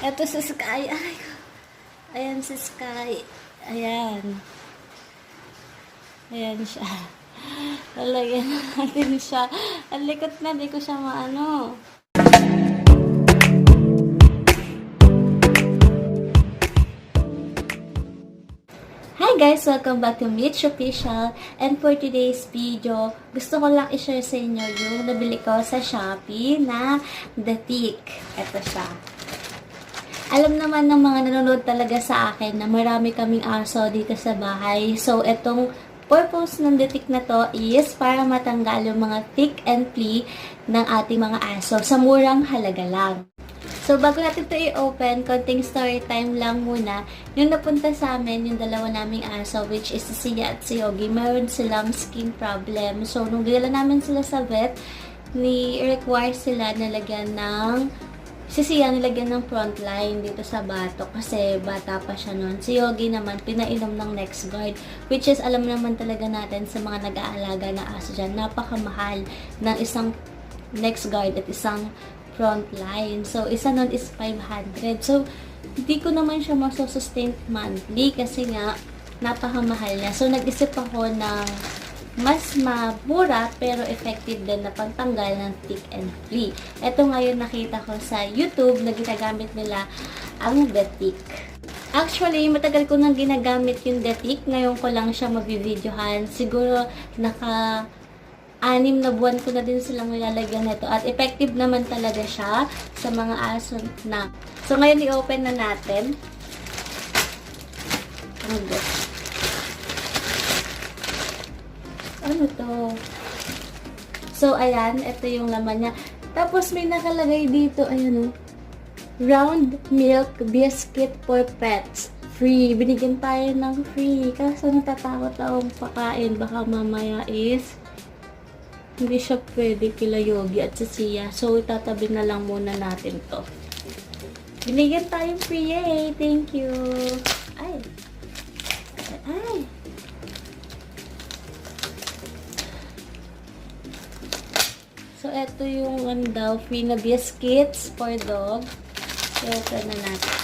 Ito si Sky. Ay, ayan si Sky. Ayan. Ayan siya. Lalagyan natin siya. Ang likot na, di ko siya maano. Hi guys! Welcome back to Mitch Official. And for today's video, gusto ko lang i-share sa inyo yung nabili ko sa Shopee na The Tick. Ito siya. Alam naman ng mga nanonood talaga sa akin na marami kaming aso dito sa bahay. So, itong purpose ng The Tick na to is para matanggal yung mga tick and flea ng ating mga aso sa murang halaga lang. So, bago natin ito i-open, konting story time lang muna. Yung napunta sa amin, yung dalawa naming aso, which is si Sia at si Yogi, meron silang skin problem. So, nung dinala namin sila sa vet, ni-require sila nilagyan ng, si Sia nilagyan ng frontline dito sa batok kasi bata pa siya noon. Si Yogi naman, pinainom ng NexGard, which is alam naman talaga natin sa mga nag-aalaga na aso dyan, napakamahal ng isang NexGard at isang frontline. So, isa nun is 500. So, hindi ko naman siya masustain monthly kasi nga, napakamahal na. So, nag-isip ako ng mas mabura pero effective din na pagtanggal ng tick and flea. Ito ngayon nakita ko sa YouTube na ginagamit nila ang The Tick. Actually, matagal ko nang ginagamit yung The Tick. Ngayon ko lang siya mabibidyohan. Siguro, 6 na buwan ko na din silang nilalagyan nito. At effective naman talaga siya sa mga aso na. So, ngayon i-open na natin. Ano to? So, ayan. Ito yung laman niya. Tapos, may nakalagay dito. Ayan o. Round milk biscuit for pets. Free. Binigyan tayo ng free. Kaso natatakot akong pakain. Baka mamaya is hindi siya pwede kila Yogi at si Sia. So, itatabi na lang muna natin to. Binigyan tayong free. Yay! Thank you! Ay! Ay! So, ito yung daw, free na biscuits for dog. So, ito na natin.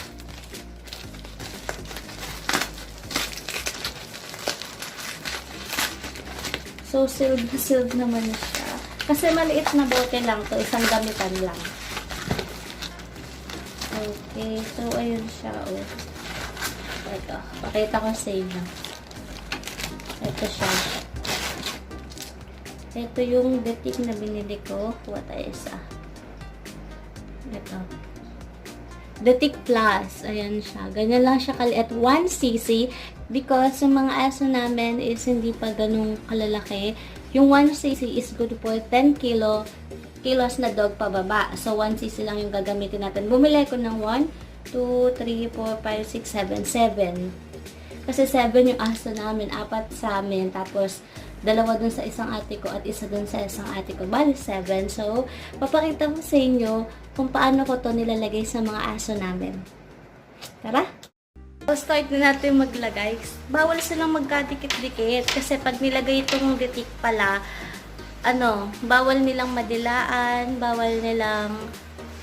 So, sealed naman siya. Kasi maliit na bote lang to. Isang gamitan lang. Okay. So, ayun siya. Oh. Ito. Pakita ko sa inyo. Ito siya. Ito yung The Tick na binili ko. Kuha tayo isa. Ito. The Tick Plus. Ayan siya. Ganyan lang siya kaliit. 1cc. Because yung mga aso namin is hindi pa ganun kalalaki. Yung 1cc is good for 10 kilos na dog pababa. So, 1cc lang yung gagamitin natin. Bumili ko ng 1, 2, 3, 4, 5, 6, 7, 7. Kasi 7 yung aso namin. 4 sa amin. Tapos, 2 dun sa isang ate ko at 1 dun sa isang ate ko. Bali, 7. So, papakita ko sa inyo kung paano ko to nilalagay sa mga aso namin. Tara! So, start na natin maglagay. Bawal silang magkadikit-dikit kasi pag nilagay itong The Tick pala, bawal nilang madilaan, bawal nilang,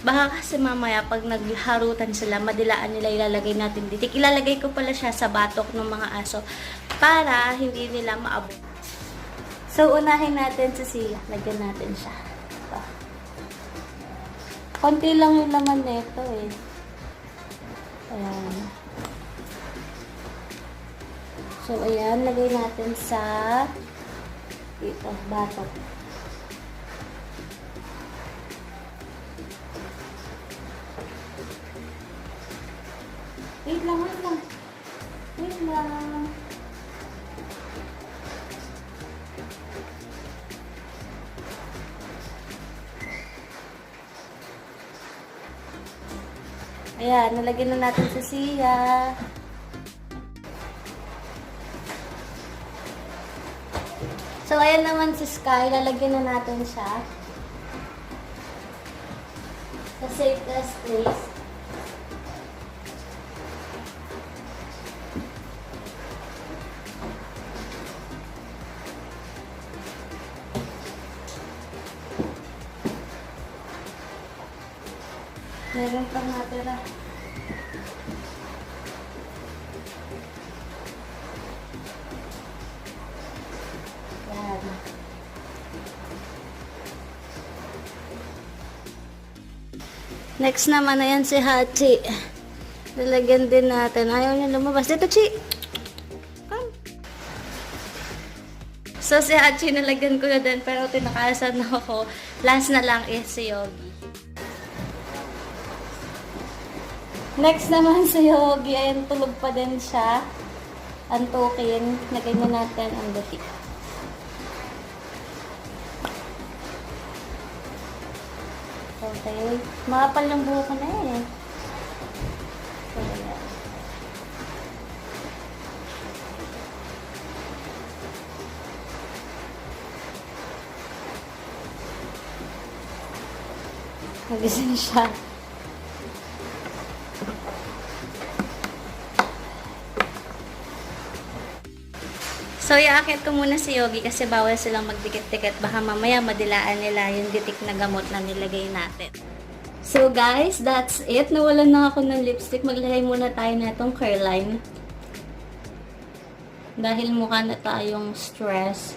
baka kasi mamaya pag nagharutan sila, madilaan nila ilalagay natin The Tick. Ilalagay ko pala siya sa batok ng mga aso para hindi nila maabot. So, unahin natin si Sia. Lagyan natin siya. Ito. Konti lang yung laman nito eh. Ayan. So, ayan, lagay natin sa dito, batok. Wait lang, wait lang. Wait lang. Ayan, nalagyan na natin sa Sia. So, ayan naman si Sky. Lalagyan na natin siya sa safest place. Meron pang natira. Next naman, ayan si Hachi. Lalagyan din natin. Ayaw niya lumabas. Dito, Chi! Come! So, si Hachi, nalagyan ko na din. Pero tinakasan na ako. Last na lang is si Yogi. Next naman si Yogi. Ayan, tulog pa din siya. Antukin. Lagyan na natin ang datik. Okay. Makapal yung buhok ko na eh. So, ayan. Nagising siya. So, iaakit ko muna si Yogi kasi bawal silang magdikit-dikit. Baka mamaya madilaan nila yung ditik na gamot na nilagay natin. So, guys, that's it. Nawalan na ako ng lipstick. Maglagay muna tayo na itong curl line. Dahil mukha na tayong stress.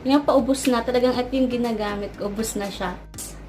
Yung paubos na. Talagang ito yung ginagamit ko. Ubos na siya.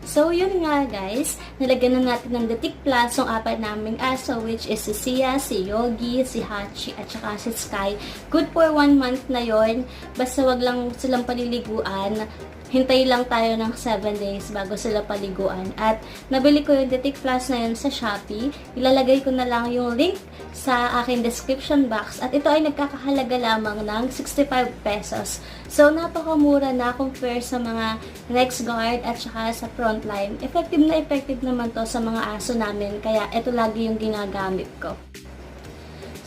So, yun nga guys, nilagyan na natin ng Datik Plus yung apat naming aso, which is si Sia, si Yogi, si Hachi, at saka si Sky. Good for 1 month na yon. Basta wag lang silang paliliguan. Hintay lang tayo ng 7 days bago sila paliguan. At nabili ko yung Datik Plus na yun sa Shopee. Ilalagay ko na lang yung link sa aking description box. At ito ay nagkakahalaga lamang ng 65 pesos. So, napakamura na compare sa mga NexGuard at saka sa Frontline. Effective naman to sa mga aso namin. Kaya ito lagi yung ginagamit ko.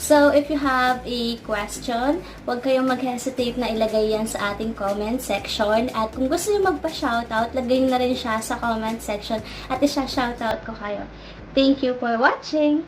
So, if you have a question, huwag kayong mag-hesitate na ilagay yan sa ating comment section. At kung gusto nyo magpa-shoutout, lagay na rin siya sa comment section at isa-shoutout ko kayo. Thank you for watching!